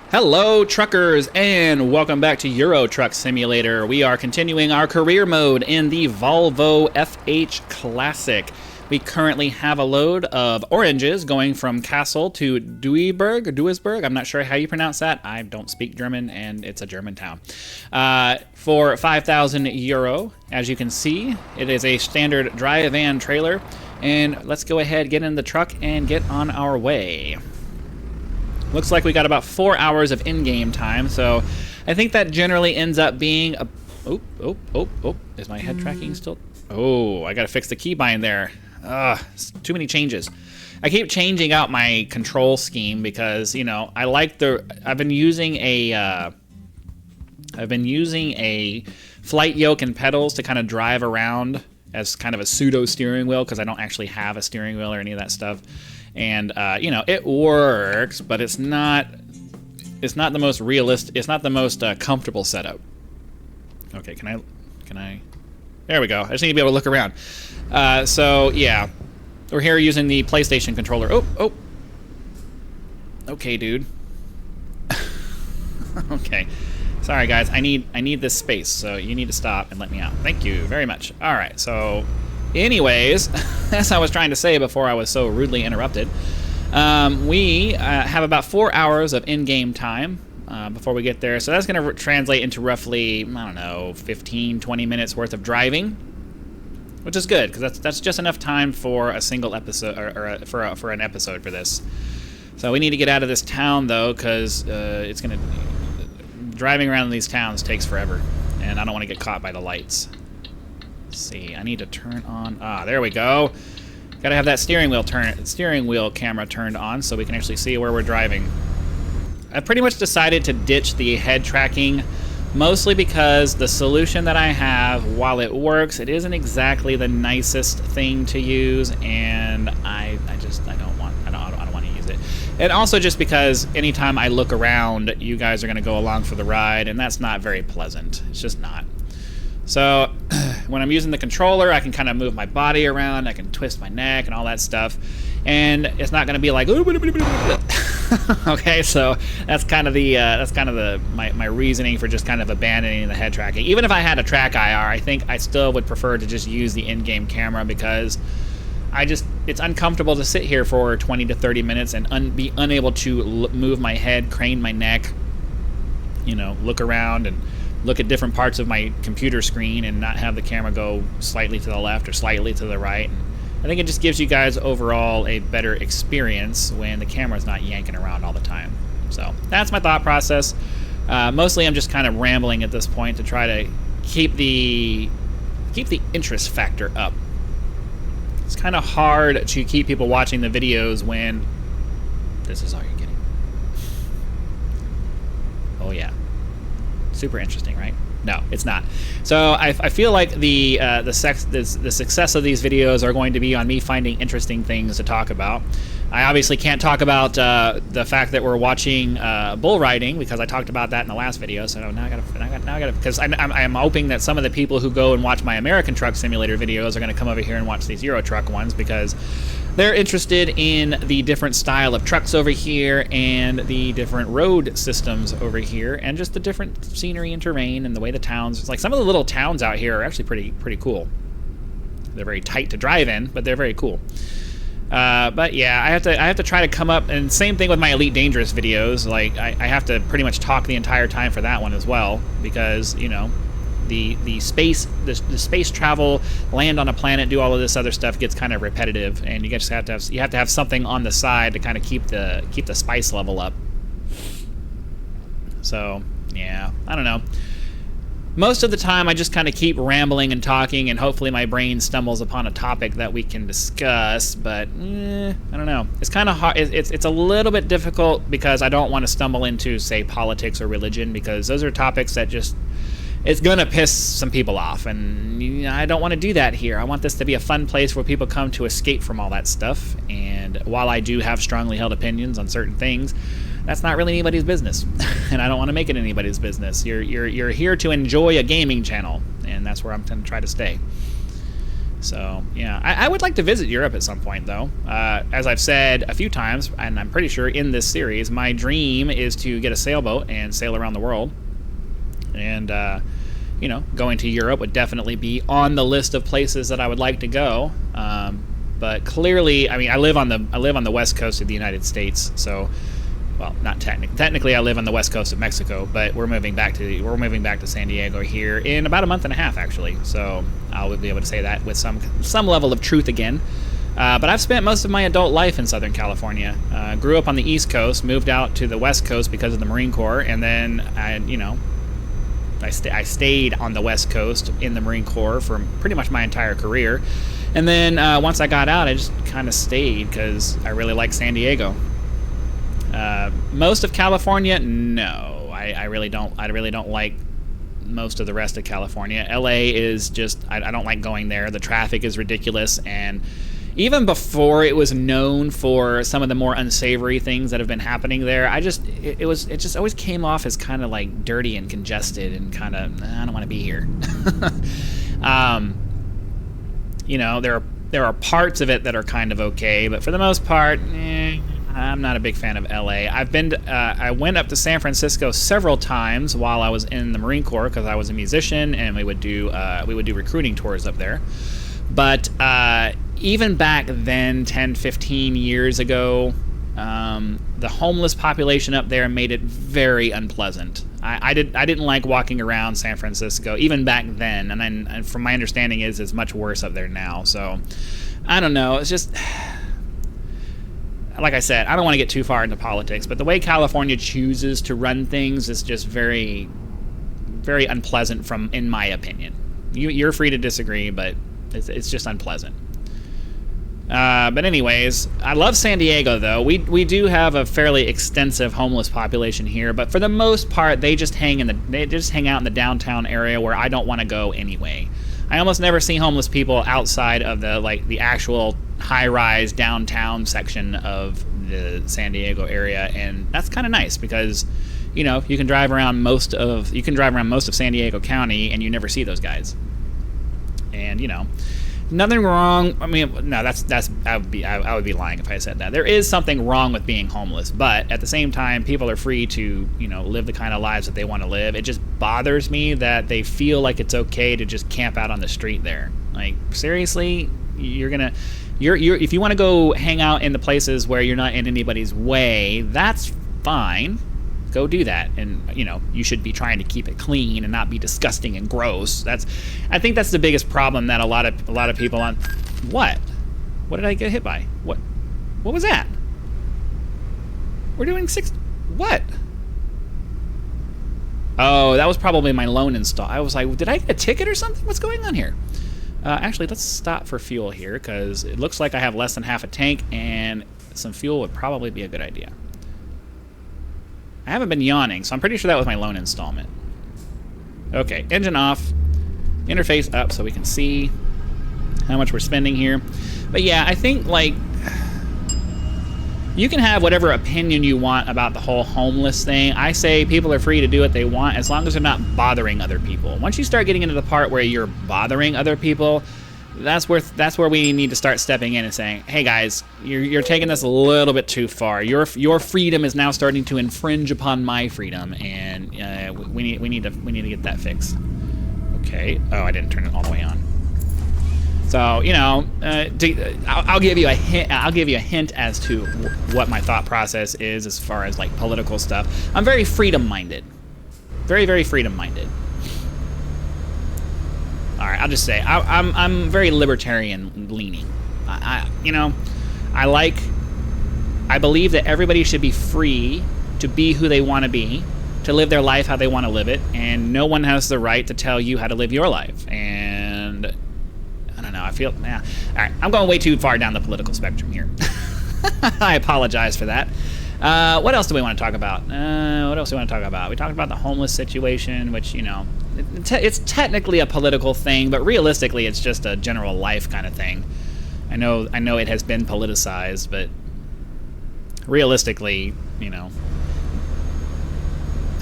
Hello truckers, and welcome back to Euro Truck Simulator. We are continuing our career mode in the Volvo FH Classic. We currently have a load of oranges going from KASSEL to Duisburg. I'm not sure how you pronounce that. I don't speak German, and it's a German town. For 5,000 euro. As you can see, it is a standard dry van trailer. And let's go ahead, get in the truck, and get on our way. Looks like we got about 4 hours of in-game time, so I think that generally ends up being a... Oh, is my head tracking still? Oh, I gotta fix the keybind there. Ugh, too many changes. I keep changing out my control scheme because, you know, I like the... I've been using a flight yoke and pedals to kind of drive around as kind of a pseudo steering wheel because I don't actually have a steering wheel or any of that stuff. And you know, it works, but it's not the most realistic. It's not the most comfortable setup. Okay, can I? There we go. I just need to be able to look around. So yeah, we're here using the PlayStation controller. Oh. Okay, dude. Okay. Sorry, guys. I need this space, so you need to stop and let me out. Thank you very much. All right. So. Anyways, as I was trying to say before I was so rudely interrupted, we have about 4 hours of in-game time before we get there. So that's going to translate into roughly, I don't know, 15, 20 minutes worth of driving, which is good because that's just enough time for a single episode or for an episode for this. So we need to get out of this town though because driving around in these towns takes forever, and I don't want to get caught by the lights. See, I need to turn on. There we go. Gotta have that steering wheel camera turned on so we can actually see where we're driving. I pretty much decided to ditch the head tracking, mostly because the solution that I have, while it works, it isn't exactly the nicest thing to use, and I don't want to use it. And also just because anytime I look around, you guys are gonna go along for the ride, and that's not very pleasant. It's just not. So when I'm using the controller, I can kind of move my body around, I can twist my neck and all that stuff, and it's not going to be like okay. So that's kind of my reasoning for just kind of abandoning the head tracking. Even if I had a track IR, I think I still would prefer to just use the in-game camera because it's uncomfortable to sit here for 20 to 30 minutes and be unable to move my head, crane my neck, you know, look around and look at different parts of my computer screen and not have the camera go slightly to the left or slightly to the right. And I think it just gives you guys overall a better experience when the camera's not yanking around all the time. So that's my thought process. Mostly I'm just kind of rambling at this point to try to keep the interest factor up. It's kind of hard to keep people watching the videos when this is all you're getting. Oh yeah. Super interesting, right? No, it's not. So I feel like the success of these videos are going to be on me finding interesting things to talk about. I obviously can't talk about the fact that we're watching bull riding because I talked about that in the last video. So now I gotta because I'm hoping that some of the people who go and watch my American Truck Simulator videos are going to come over here and watch these Euro Truck ones because they're interested in the different style of trucks over here and the different road systems over here and just the different scenery and terrain and the way the towns. Like some of the little towns out here are actually pretty cool. They're very tight to drive in, but they're very cool. But yeah, I have to try to come up, and same thing with my Elite Dangerous videos. Like I have to pretty much talk the entire time for that one as well because you know the space travel, land on a planet, do all of this other stuff gets kind of repetitive, and you just have to have something on the side to kind of keep the spice level up. So yeah, I don't know. Most of the time I just kind of keep rambling and talking, and hopefully my brain stumbles upon a topic that we can discuss, but I don't know. It's kind of hard. It's a little bit difficult because I don't want to stumble into, say, politics or religion, because those are topics that just, it's going to piss some people off, and I don't want to do that here. I want this to be a fun place where people come to escape from all that stuff, and while I do have strongly held opinions on certain things, that's not really anybody's business, and I don't want to make it anybody's business. You're here to enjoy a gaming channel, and that's where I'm going to try to stay. So, yeah, I would like to visit Europe at some point, though. As I've said a few times, and I'm pretty sure in this series, my dream is to get a sailboat and sail around the world. And, you know, going to Europe would definitely be on the list of places that I would like to go. But clearly, I mean, I live on the west coast of the United States, so, well, not technically I live on the west coast of Mexico, but we're moving back to San Diego here in about a month and a half, actually. So I'll be able to say that with some level of truth again. But I've spent most of my adult life in Southern California. Grew up on the East Coast, moved out to the West Coast because of the Marine Corps, and then I stayed on the West Coast in the Marine Corps for pretty much my entire career. And then once I got out, I just kind of stayed because I really like San Diego. Most of California, no, I really don't. I really don't like most of the rest of California. LA is just, I don't like going there. The traffic is ridiculous, and even before it was known for some of the more unsavory things that have been happening there, it just always came off as kind of like dirty and congested and kind of, I don't want to be here. You know, there are parts of it that are kind of okay, but for the most part, I'm not a big fan of LA. I went up to San Francisco several times while I was in the Marine Corps because I was a musician, and we would do recruiting tours up there. But even back then, 10, 15 years ago, the homeless population up there made it very unpleasant. I didn't like walking around San Francisco even back then, and from my understanding it's much worse up there now. So I don't know. It's just, like I said, I don't want to get too far into politics, but the way California chooses to run things is just very, very unpleasant in my opinion. You're free to disagree, but it's just unpleasant. But anyways, I love San Diego, though. We do have a fairly extensive homeless population here, but for the most part, they just hang out in the downtown area where I don't want to go anyway. I almost never see homeless people outside of the actual high-rise downtown section of the San Diego area, and that's kind of nice because, you know, you can drive around most of San Diego County and you never see those guys. And, you know, nothing wrong. I mean, no, I would be lying if I said that. There is something wrong with being homeless, but at the same time, people are free to, you know, live the kind of lives that they want to live. It just bothers me that they feel like it's okay to just camp out on the street there. Like, seriously, if you want to go hang out in the places where you're not in anybody's way, that's fine. Go do that, and you know, you should be trying to keep it clean and not be disgusting and gross. I think that's the biggest problem that a lot of people on. What did I get hit by? What was that? We're doing 6. What? Oh, that was probably my loan install. I was like, did I get a ticket or something? What's going on here? Actually, let's stop for fuel here because it looks like I have less than half a tank, and some fuel would probably be a good idea. I haven't been yawning, so I'm pretty sure that was my loan installment. Okay, engine off, interface up so we can see how much we're spending here. But yeah, I think, like, you can have whatever opinion you want about the whole homeless thing. I say people are free to do what they want as long as they're not bothering other people. Once you start getting into the part where you're bothering other people, that's where we need to start stepping in and saying, hey guys, you're taking this a little bit too far. Your freedom is now starting to infringe upon my freedom, and we need to get that fixed. Okay. Oh, I didn't turn it all the way on. So, you know, I'll give you a hint. I'll give you a hint as to what my thought process is as far as like political stuff. I'm very freedom-minded, very, very freedom-minded. All right, I'll just say I'm very libertarian-leaning. I believe that everybody should be free to be who they want to be, to live their life how they want to live it, and no one has the right to tell you how to live your life. And I don't know. I feel, yeah. All right, I'm going way too far down the political spectrum here. I apologize for that. What else do we want to talk about? We talked about the homeless situation, which, you know, it's technically a political thing, but realistically, it's just a general life kind of thing. I know it has been politicized, but realistically, you know,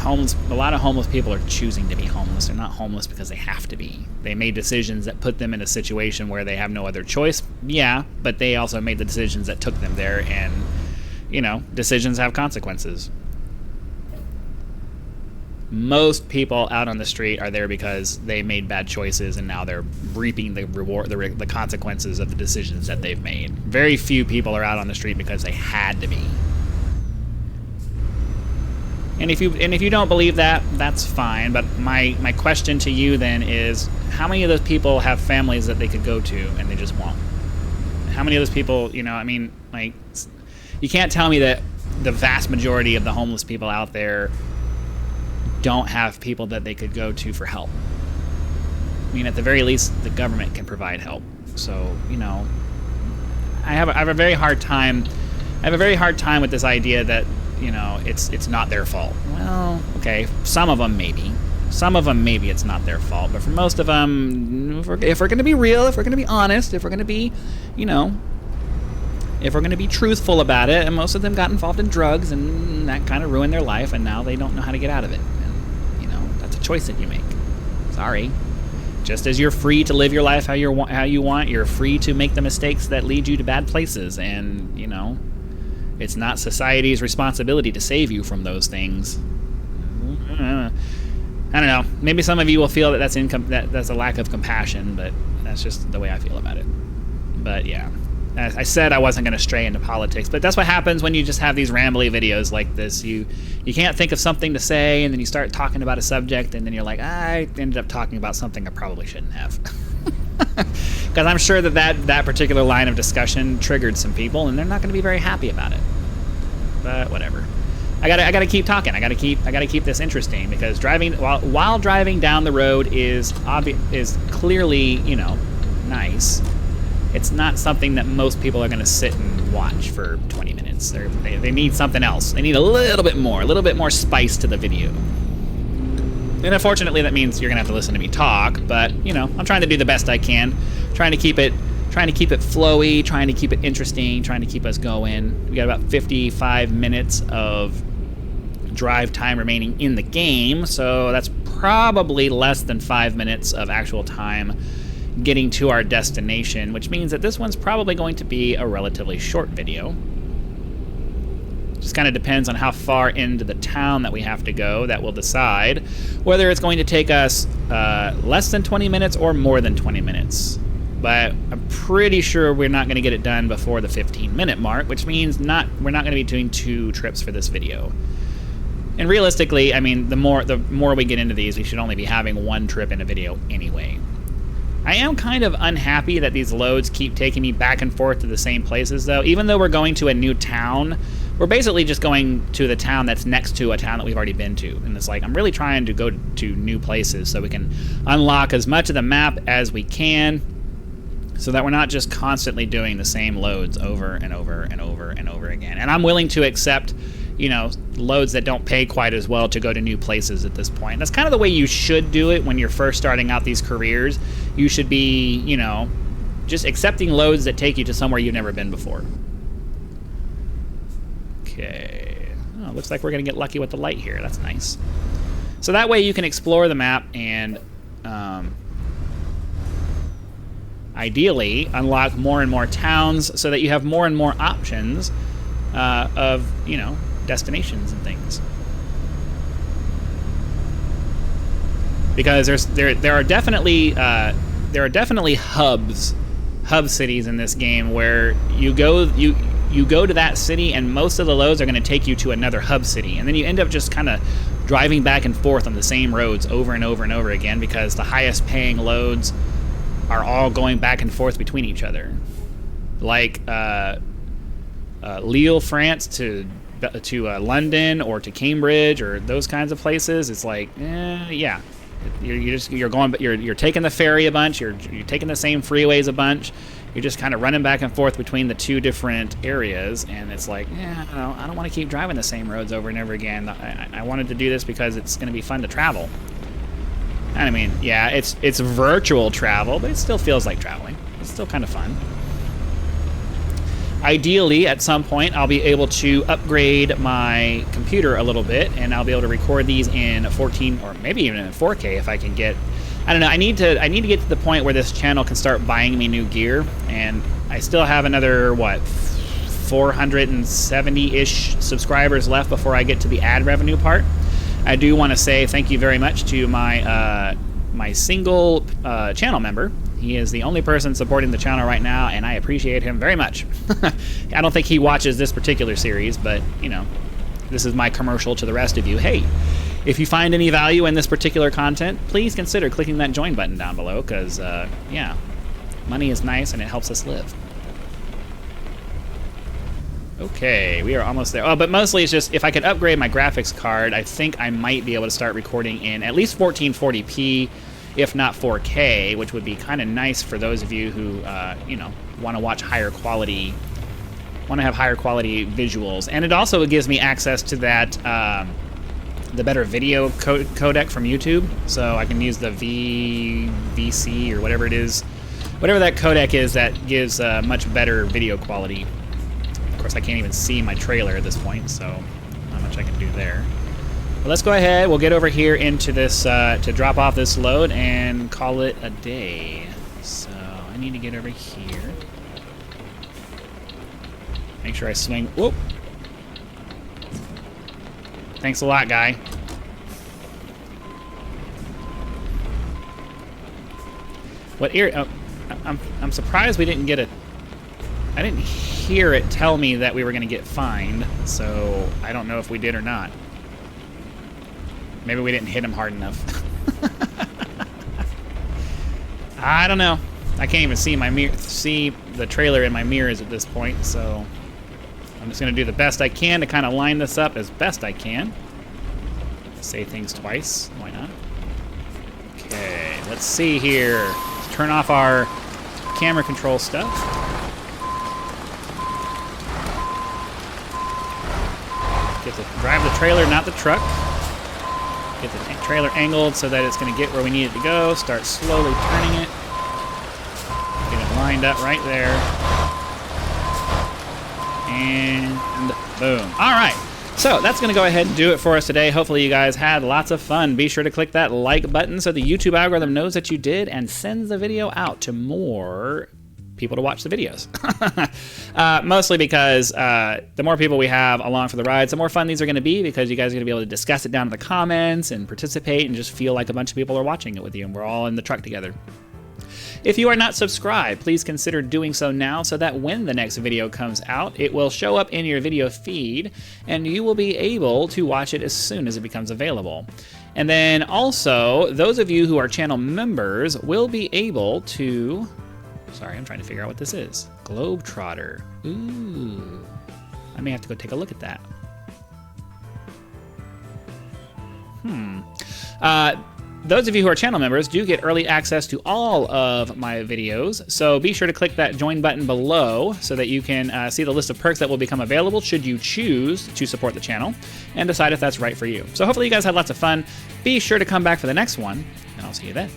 a lot of homeless people are choosing to be homeless. They're not homeless because they have to be. They made decisions that put them in a situation where they have no other choice. Yeah, but they also made the decisions that took them there, and, you know, decisions have consequences. Most people out on the street are there because they made bad choices, and now they're reaping the reward, the consequences of the decisions that they've made. Very few people are out on the street because they had to be. And if you don't believe that, that's fine. But my question to you then is, how many of those people have families that they could go to and they just won't? How many of those people, you know, I mean, like, you can't tell me that the vast majority of the homeless people out there don't have people that they could go to for help. I mean, at the very least, the government can provide help. So, you know, I have a very hard time. I have a very hard time with this idea that, you know, it's not their fault. Well, okay, some of them maybe. Some of them maybe it's not their fault, but for most of them, if we're going to be real, if we're going to be honest, if we're going to be, you know, if we're going to be truthful about it, and most of them got involved in drugs, and that kind of ruined their life, and now they don't know how to get out of it. And, you know, that's a choice that you make. Sorry. Just as you're free to live your life how you want, you're free to make the mistakes that lead you to bad places, and, you know, it's not society's responsibility to save you from those things. I don't know. Maybe some of you will feel that that's a lack of compassion, but that's just the way I feel about it. But yeah, as I said, I wasn't going to stray into politics, but that's what happens when you just have these rambly videos like this. You can't think of something to say, and then you start talking about a subject, and then you're like, I ended up talking about something I probably shouldn't have. Because I'm sure that particular line of discussion triggered some people, and they're not going to be very happy about it. But whatever. I gotta keep talking. I gotta keep this interesting, because driving while driving down the road is clearly, you know, nice. It's not something that most people are going to sit and watch for 20 minutes. They need something else. They need a little bit more spice to the video. And unfortunately, that means you're gonna have to listen to me talk. But, you know, I'm trying to do the best I can, trying to keep it flowy, trying to keep it interesting, trying to keep us going. We got about 55 minutes of drive time remaining in the game, so that's probably less than 5 minutes of actual time getting to our destination, which means that this one's probably going to be a relatively short video. Just kind of depends on how far into the town that we have to go. That will decide whether it's going to take us less than 20 minutes or more than 20 minutes. But I'm pretty sure we're not going to get it done before the 15-minute mark, which means we're not going to be doing 2 trips for this video. And realistically, I mean, the more we get into these, we should only be having 1 trip in a video anyway. I am kind of unhappy that these loads keep taking me back and forth to the same places, though. Even though we're going to a new town, we're basically just going to the town that's next to a town that we've already been to. And it's like, I'm really trying to go to new places so we can unlock as much of the map as we can, so that we're not just constantly doing the same loads over and over and over and over again. And I'm willing to accept, you know, loads that don't pay quite as well to go to new places at this point. That's kind of the way you should do it when you're first starting out these careers. You should be, you know, just accepting loads that take you to somewhere you've never been before. Okay. Oh, looks like we're going to get lucky with the light here. That's nice. So that way you can explore the map and ideally unlock more and more towns so that you have more and more options of, you know, destinations and things. Because there are definitely hub cities in this game where you go to that city and most of the loads are going to take you to another hub city, and then you end up just kind of driving back and forth on the same roads over and over and over again, because the highest paying loads are all going back and forth between each other. Like Lille, France to London or to Cambridge or those kinds of places. It's like, yeah, you're taking the ferry a bunch. You're taking the same freeways a bunch. You're just kind of running back and forth between the 2 different areas, and it's like, yeah, I don't want to keep driving the same roads over and over again. I wanted to do this because it's going to be fun to travel. And I mean, yeah, it's virtual travel, but it still feels like traveling. It's still kind of fun. Ideally, at some point, I'll be able to upgrade my computer a little bit, and I'll be able to record these in 14 or maybe even in 4K if I can get. I don't know. I need to get to the point where this channel can start buying me new gear, and I still have another 470-ish subscribers left before I get to the ad revenue part. I do want to say thank you very much to my my single channel member. He is the only person supporting the channel right now, and I appreciate him very much. I don't think he watches this particular series, but, you know, this is my commercial to the rest of you. Hey, if you find any value in this particular content, please consider clicking that join button down below, because, yeah, money is nice and it helps us live. Okay, we are almost there. Oh, but mostly it's just, if I could upgrade my graphics card, I think I might be able to start recording in at least 1440p, if not 4K, which would be kind of nice for those of you who, you know, want to watch higher quality, want to have higher quality visuals. And it also gives me access to that, the better video codec from YouTube, so I can use the VC or whatever it is, whatever that codec is that gives much better video quality. Of course, I can't even see my trailer at this point, so not much I can do there. Well, let's go ahead. We'll get over here into this to drop off this load and call it a day. So I need to get over here. Make sure I swing. Whoop. Thanks a lot, guy. What ear? Oh, I'm surprised we didn't get a. I didn't hear it tell me that we were going to get fined, so I don't know if we did or not. Maybe we didn't hit him hard enough. I don't know. I can't even see see the trailer in my mirrors at this point, so I'm just going to do the best I can to kind of line this up as best I can. Say things twice. Why not? Okay, let's see here. Let's turn off our camera control stuff. Get to drive the trailer, not the truck. Get the trailer angled so that it's going to get where we need it to go. Start slowly turning it. Get it lined up right there. And boom. All right. So that's going to go ahead and do it for us today. Hopefully you guys had lots of fun. Be sure to click that like button so the YouTube algorithm knows that you did and sends the video out to more people to watch the videos. Mostly because the more people we have along for the rides, the more fun these are going to be, because you guys are going to be able to discuss it down in the comments and participate and just feel like a bunch of people are watching it with you and we're all in the truck together. If you are not subscribed, please consider doing so now so that when the next video comes out, it will show up in your video feed and you will be able to watch it as soon as it becomes available. And then also, those of you who are channel members will be able to... Sorry, I'm trying to figure out what this is. Globetrotter. Ooh. I may have to go take a look at that. Those of you who are channel members do get early access to all of my videos, so be sure to click that join button below so that you can see the list of perks that will become available should you choose to support the channel and decide if that's right for you. So hopefully you guys had lots of fun. Be sure to come back for the next one, and I'll see you then.